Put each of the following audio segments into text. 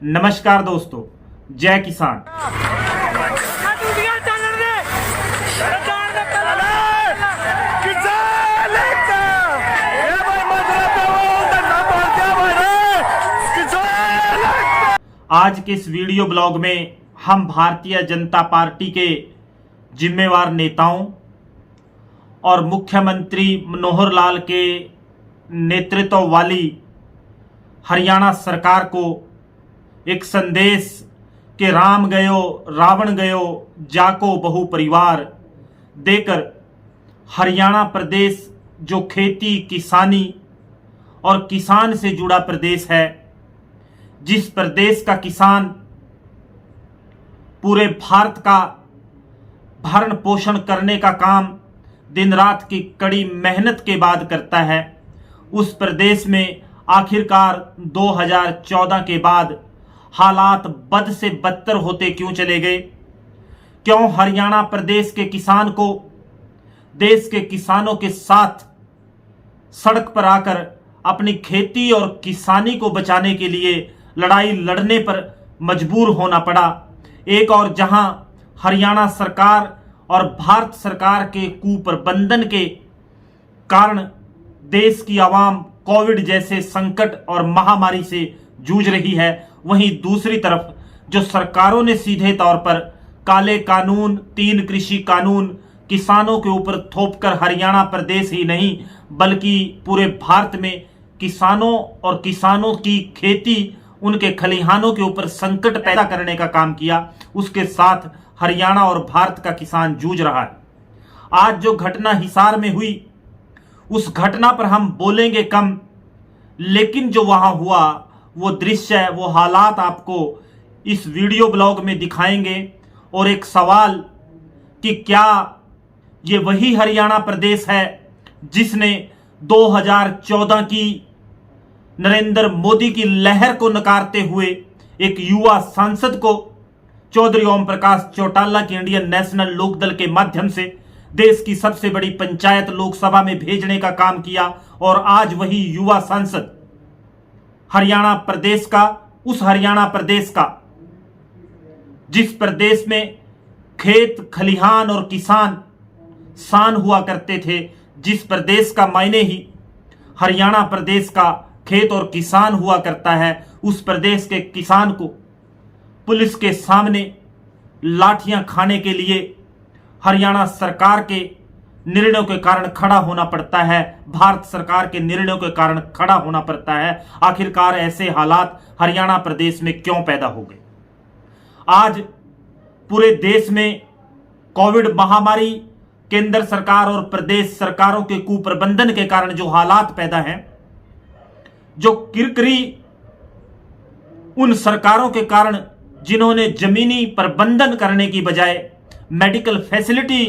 नमस्कार दोस्तों, जय किसान। आज के इस वीडियो ब्लॉग में हम भारतीय जनता पार्टी के जिम्मेवार नेताओं और मुख्यमंत्री मनोहर लाल के नेतृत्व वाली हरियाणा सरकार को एक संदेश के राम गयो रावण गयो जाको बहु परिवार देकर हरियाणा प्रदेश जो खेती किसानी और किसान से जुड़ा प्रदेश है, जिस प्रदेश का किसान पूरे भारत का भरण पोषण करने का काम दिन रात की कड़ी मेहनत के बाद करता है, उस प्रदेश में आखिरकार 2014 के बाद हालात बद से बदतर होते क्यों चले गए? क्यों हरियाणा प्रदेश के किसान को देश के किसानों के साथ सड़क पर आकर अपनी खेती और किसानी को बचाने के लिए लड़ाई लड़ने पर मजबूर होना पड़ा? एक और जहां हरियाणा सरकार और भारत सरकार के कुप्रबंधन के कारण देश की आवाम कोविड जैसे संकट और महामारी से जूझ रही है, वहीं दूसरी तरफ जो सरकारों ने सीधे तौर पर काले कानून, 3 कृषि कानून किसानों के ऊपर थोपकर हरियाणा प्रदेश ही नहीं बल्कि पूरे भारत में किसानों और किसानों की खेती, उनके खलिहानों के ऊपर संकट पैदा करने का काम किया, उसके साथ हरियाणा और भारत का किसान जूझ रहा है। आज जो घटना हिसार में हुई, उस घटना पर हम बोलेंगे कम, लेकिन जो वहां हुआ वो दृश्य, वो हालात आपको इस वीडियो ब्लॉग में दिखाएंगे। और एक सवाल कि क्या ये वही हरियाणा प्रदेश है जिसने 2014 की नरेंद्र मोदी की लहर को नकारते हुए एक युवा सांसद को चौधरी ओम प्रकाश चौटाला की इंडियन नेशनल लोकदल के माध्यम से देश की सबसे बड़ी पंचायत लोकसभा में भेजने का काम किया? और आज वही युवा सांसद हरियाणा प्रदेश का, उस हरियाणा प्रदेश का जिस प्रदेश में खेत खलिहान और किसान शान हुआ करते थे, जिस प्रदेश का मायने ही हरियाणा प्रदेश का खेत और किसान हुआ करता है, उस प्रदेश के किसान को पुलिस के सामने लाठियां खाने के लिए हरियाणा सरकार के निर्णयों के कारण खड़ा होना पड़ता है, भारत सरकार के निर्णयों के कारण खड़ा होना पड़ता है। आखिरकार ऐसे हालात हरियाणा प्रदेश में क्यों पैदा हो गए? आज पूरे देश में कोविड महामारी, केंद्र सरकार और प्रदेश सरकारों के कुप्रबंधन के कारण जो हालात पैदा हैं, जो किरकिरी उन सरकारों के कारण जिन्होंने जमीनी प्रबंधन करने की बजाय, मेडिकल फैसिलिटी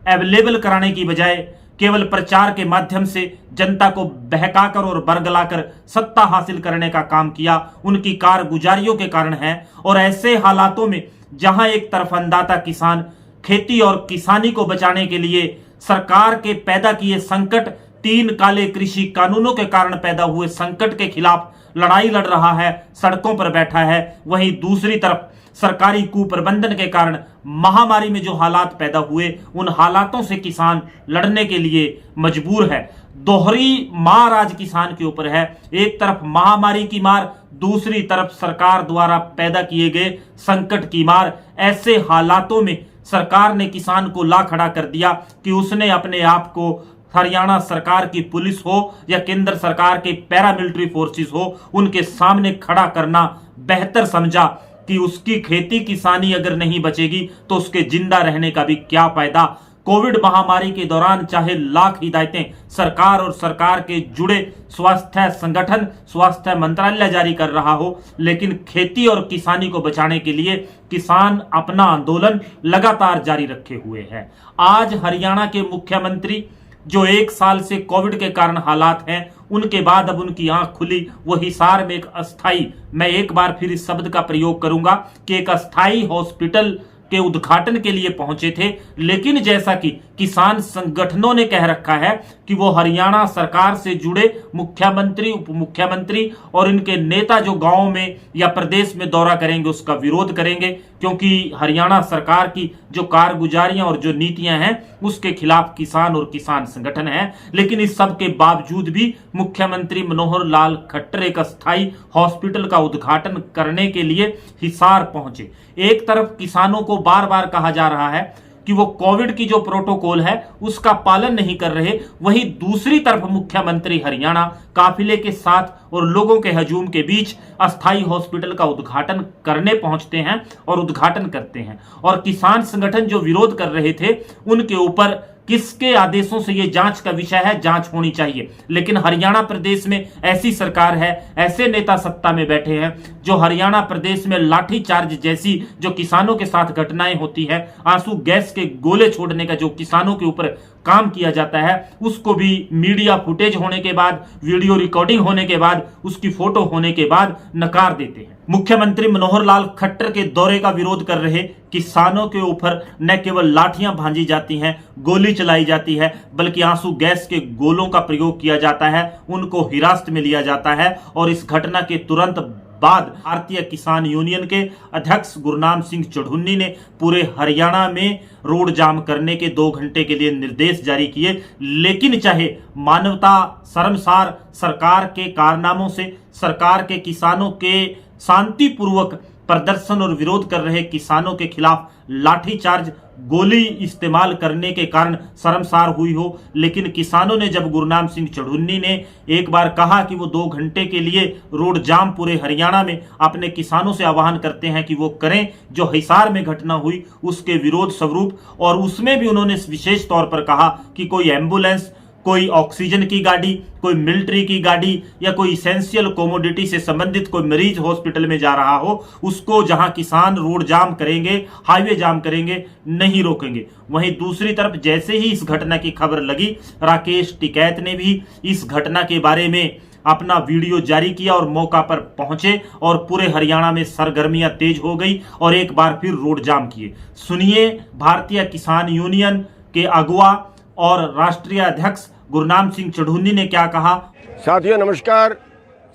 अवेलेबल कराने की बजाय केवल प्रचार के माध्यम से जनता को बहकाकर और बरगलाकर सत्ता हासिल करने का काम किया, उनकी कारगुजारियों के कारण है। और ऐसे हालातों में जहां एक तरफ अन्नदाता किसान खेती और किसानी को बचाने के लिए सरकार के पैदा किए संकट, 3 काले कृषि कानूनों के कारण पैदा हुए संकट के खिलाफ लड़ाई लड़ रहा है, सड़कों पर बैठा है, वहीं दूसरी तरफ सरकारी कुप्रबंधन के कारण महामारी में जो हालात पैदा हुए, उन हालातों से किसान लड़ने के लिए मजबूर है। दोहरी मार आज किसान के ऊपर है, एक तरफ महामारी की मार, दूसरी तरफ सरकार द्वारा पैदा किए गए संकट की मार। ऐसे हालातों में सरकार ने किसान को ला खड़ा कर दिया कि उसने अपने आप को हरियाणा सरकार की पुलिस हो या केंद्र सरकार के पैरामिलिट्री फोर्सेस हो, उनके सामने खड़ा करना बेहतर समझा कि उसकी खेती किसानी अगर नहीं बचेगी तो उसके जिंदा रहने का भी क्या फायदा। कोविड महामारी के दौरान चाहे लाख हिदायतें सरकार और सरकार के जुड़े स्वास्थ्य संगठन, स्वास्थ्य मंत्रालय जारी कर रहा हो, लेकिन खेती और किसानी को बचाने के लिए किसान अपना आंदोलन लगातार जारी रखे हुए है। आज हरियाणा के मुख्यमंत्री जो 1 साल से कोविड के कारण हालात हैं, उनके बाद अब उनकी आंख खुली, वो हिसार में एक अस्थाई, मैं एक बार फिर इस शब्द का प्रयोग करूंगा कि एक अस्थाई हॉस्पिटल के उद्घाटन के लिए पहुंचे थे। लेकिन जैसा कि किसान संगठनों ने कह रखा है कि वो हरियाणा सरकार से जुड़े मुख्यमंत्री, उप मुख्यमंत्री और इनके नेता जो गांव में या प्रदेश में दौरा करेंगे उसका विरोध करेंगे, क्योंकि हरियाणा सरकार की जो कारगुजारियां और जो नीतियां हैं उसके खिलाफ किसान और किसान संगठन है। लेकिन इस सब के बावजूद भी मुख्यमंत्री मनोहर लाल खट्टर एक अस्थायी हॉस्पिटल का उद्घाटन करने के लिए हिसार पहुंचे। एक तरफ किसानों को बार बार कहा जा रहा है कि वो कोविड की जो प्रोटोकॉल है उसका पालन नहीं कर रहे, वहीं दूसरी तरफ मुख्यमंत्री हरियाणा काफिले के साथ और लोगों के हजूम के बीच अस्थायी हॉस्पिटल का उद्घाटन करने पहुंचते हैं और उद्घाटन करते हैं। और किसान संगठन जो विरोध कर रहे थे उनके ऊपर किसके आदेशों से यह जांच का विषय है, जांच होनी चाहिए। लेकिन हरियाणा प्रदेश में ऐसी सरकार है, ऐसे नेता सत्ता में बैठे हैं जो हरियाणा प्रदेश में लाठी चार्ज जैसी जो किसानों के साथ घटनाएं होती है, आंसू गैस के गोले छोड़ने का जो किसानों के ऊपर काम किया जाता है, उसको भी मीडिया फुटेज होने के बाद, वीडियो रिकॉर्डिंग होने के बाद, उसकी फोटो होने के बाद नकार देते हैं। मुख्यमंत्री मनोहर लाल खट्टर के दौरे का विरोध कर रहे किसानों के ऊपर न केवल लाठियां भांजी जाती हैं, गोली चलाई जाती है, बल्कि आंसू गैस के गोलों का प्रयोग किया जाता है, उनको हिरासत में लिया जाता है। और इस घटना के तुरंत बाद भारतीय किसान यूनियन के अध्यक्ष गुरनाम सिंह चढ़ुन्नी ने पूरे हरियाणा में रोड जाम करने के 2 घंटे के लिए निर्देश जारी किए। लेकिन चाहे मानवता शर्मसार सरकार के कारनामों से, सरकार के किसानों के शांतिपूर्वक प्रदर्शन और विरोध कर रहे किसानों के खिलाफ लाठीचार्ज, गोली इस्तेमाल करने के कारण शर्मसार हुई हो, लेकिन किसानों ने जब गुरनाम सिंह चढ़ुन्नी ने एक बार कहा कि वो 2 घंटे के लिए रोड जाम पूरे हरियाणा में अपने किसानों से आह्वान करते हैं कि वो करें जो हिसार में घटना हुई उसके विरोध स्वरूप, और उसमें भी उन्होंने विशेष तौर पर कहा कि कोई एम्बुलेंस, कोई ऑक्सीजन की गाड़ी, कोई मिलिट्री की गाड़ी या कोई इसेंशियल कोमोडिटी से संबंधित कोई मरीज हॉस्पिटल में जा रहा हो, उसको जहां किसान रोड जाम करेंगे, हाईवे जाम करेंगे, नहीं रोकेंगे। वहीं दूसरी तरफ जैसे ही इस घटना की खबर लगी, राकेश टिकैत ने भी इस घटना के बारे में अपना वीडियो जारी किया और मौका पर पहुंचे और पूरे हरियाणा में सरगर्मियां तेज हो गई और एक बार फिर रोड जाम किए। सुनिए भारतीय किसान यूनियन के अगुवा और राष्ट्रीय अध्यक्ष गुरनाम सिंह चढ़ुन्नी ने क्या कहा। साथियों नमस्कार।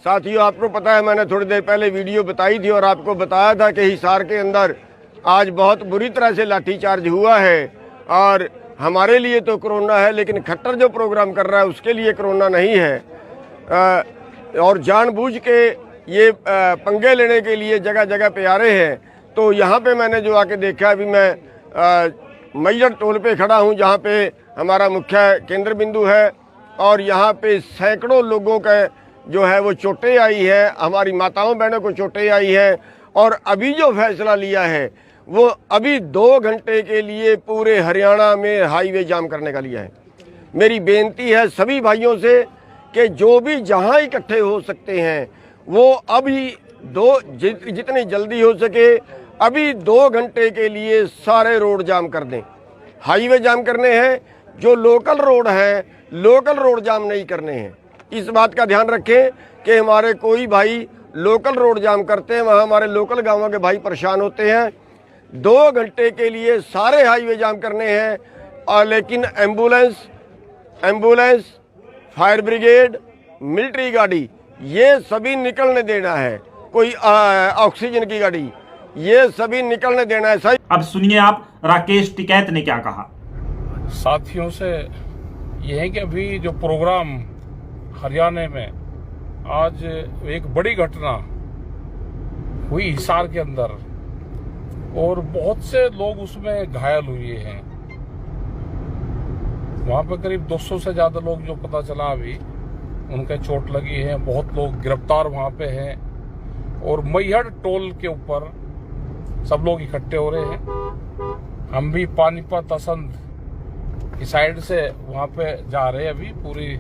साथियों, आपको पता है मैंने थोड़ी देर पहले वीडियो बताई थी और आपको बताया था कि हिसार के अंदर आज बहुत बुरी तरह से लाठीचार्ज हुआ है। और हमारे लिए तो कोरोना है, लेकिन खट्टर जो प्रोग्राम कर रहा है उसके लिए कोरोना नहीं है। और जानबूझ के ये पंगे लेने के लिए जगह जगह पे आ रहे हैं। तो यहाँ पे मैंने जो आके देखा, अभी मैं मैयर टोल पे खड़ा हूँ जहाँ पे हमारा मुख्य केंद्र बिंदु है, और यहाँ पे सैकड़ों लोगों का जो है वो चोटें आई है, हमारी माताओं बहनों को चोटें आई है। और अभी जो फैसला लिया है वो अभी 2 घंटे के लिए पूरे हरियाणा में हाईवे जाम करने का लिया है। मेरी बेनती है सभी भाइयों से कि जो भी जहाँ इकट्ठे हो सकते हैं वो अभी जितनी जल्दी हो सके अभी 2 घंटे के लिए सारे रोड जाम कर दें। हाईवे जाम करने हैं, जो लोकल रोड हैं लोकल रोड जाम नहीं करने हैं। इस बात का ध्यान रखें कि हमारे कोई भाई लोकल रोड जाम करते हैं, वहाँ हमारे लोकल गांवों के भाई परेशान होते हैं। 2 घंटे के लिए सारे हाईवे जाम करने हैं। और लेकिन एम्बुलेंस, फायर ब्रिगेड, मिलिट्री गाड़ी, ये सभी निकलने देना है। कोई ऑक्सीजन की गाड़ी, ये सभी निकलने देना है। सही। अब सुनिए आप राकेश टिकैत ने क्या कहा। साथियों से यह है कि अभी जो प्रोग्राम हरियाणा में आज एक बड़ी घटना हुई हिसार के अंदर, और बहुत से लोग उसमें घायल हुए हैं। वहां पर करीब 200 से ज्यादा लोग जो पता चला अभी उनके चोट लगी है। बहुत लोग गिरफ्तार वहां पे हैं और मैहर टोल के ऊपर सब लोग इकट्ठे हो रहे हैं। हम भी पानीपत असंध की साइड से वहां पे जा रहे हैं। अभी पूरी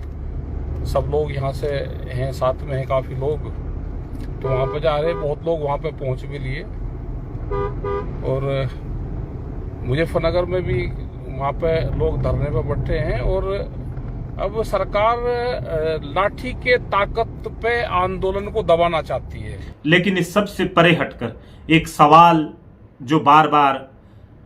सब लोग यहाँ से हैं, साथ में हैं काफी लोग, तो वहां पे जा रहे हैं। बहुत लोग वहां पे पहुंच भी लिए, और मुजफ्फरनगर में भी वहां पे लोग धरने पे बैठे हैं। और अब सरकार लाठी के ताकत पे आंदोलन को दबाना चाहती है। लेकिन इस सब से परे हटकर एक सवाल जो बार बार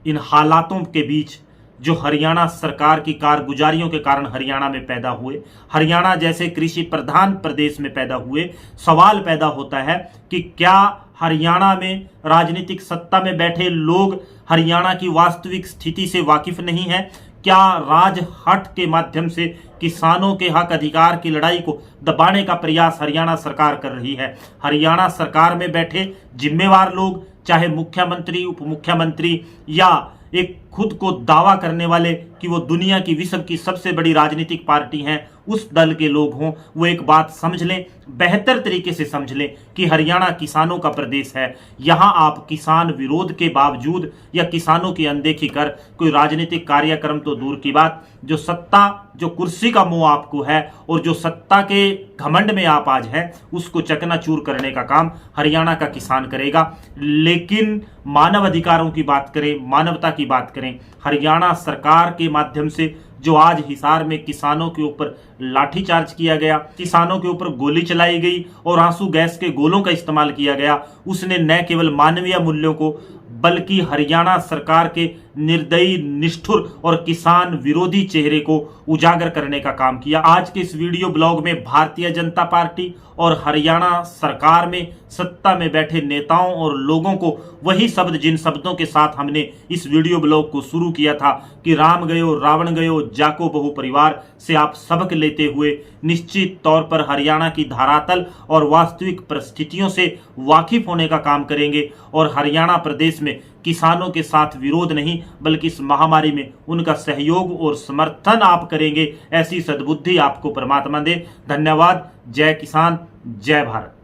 इन हालातों के बीच जो हरियाणा सरकार की कारगुजारियों के कारण हरियाणा में पैदा हुए, हरियाणा जैसे कृषि प्रधान प्रदेश में पैदा हुए, सवाल पैदा होता है कि क्या हरियाणा में राजनीतिक सत्ता में बैठे लोग हरियाणा की वास्तविक स्थिति से वाकिफ नहीं है? क्या राजहट के माध्यम से किसानों के हक अधिकार की लड़ाई को दबाने का प्रयास हरियाणा सरकार कर रही है? हरियाणा सरकार में बैठे जिम्मेवार लोग, चाहे मुख्यमंत्री, उप मुख्यमंत्री या एक खुद को दावा करने वाले कि वो दुनिया की विश्व की सबसे बड़ी राजनीतिक पार्टी हैं, उस दल के लोग हों, वो एक बात समझ लें, बेहतर तरीके से समझ लें कि हरियाणा किसानों का प्रदेश है। यहाँ आप किसान विरोध के बावजूद या किसानों की अनदेखी कर कोई राजनीतिक कार्यक्रम तो दूर की बात, जो सत्ता, जो कुर्सी का मोह आपको है और जो सत्ता के घमंड में आप आज हैं, उसको चकनाचूर करने का काम हरियाणा का किसान करेगा। लेकिन मानव अधिकारों की बात करें, मानवता की बात करें, हरियाणा सरकार के माध्यम से जो आज हिसार में किसानों के ऊपर लाठीचार्ज किया गया, किसानों के ऊपर गोली चलाई गई और आंसू गैस के गोलों का इस्तेमाल किया गया, उसने न केवल मानवीय मूल्यों को बल्कि हरियाणा सरकार के निर्दयी, निष्ठुर और किसान विरोधी चेहरे को उजागर करने का काम किया। आज के इस वीडियो ब्लॉग में भारतीय जनता पार्टी और हरियाणा सरकार में सत्ता में बैठे नेताओं और लोगों को वही शब्द, जिन शब्दों के साथ हमने इस वीडियो ब्लॉग को शुरू किया था कि राम गयो रावण गयो जाको बहु परिवार, से आप सबक लेते हुए निश्चित तौर पर हरियाणा की धरातल और वास्तविक परिस्थितियों से वाकिफ होने का काम करेंगे और हरियाणा प्रदेश में किसानों के साथ विरोध नहीं बल्कि इस महामारी में उनका सहयोग और समर्थन आप करेंगे। ऐसी सद्बुद्धि आपको परमात्मा दे। धन्यवाद। जय किसान, जय भारत।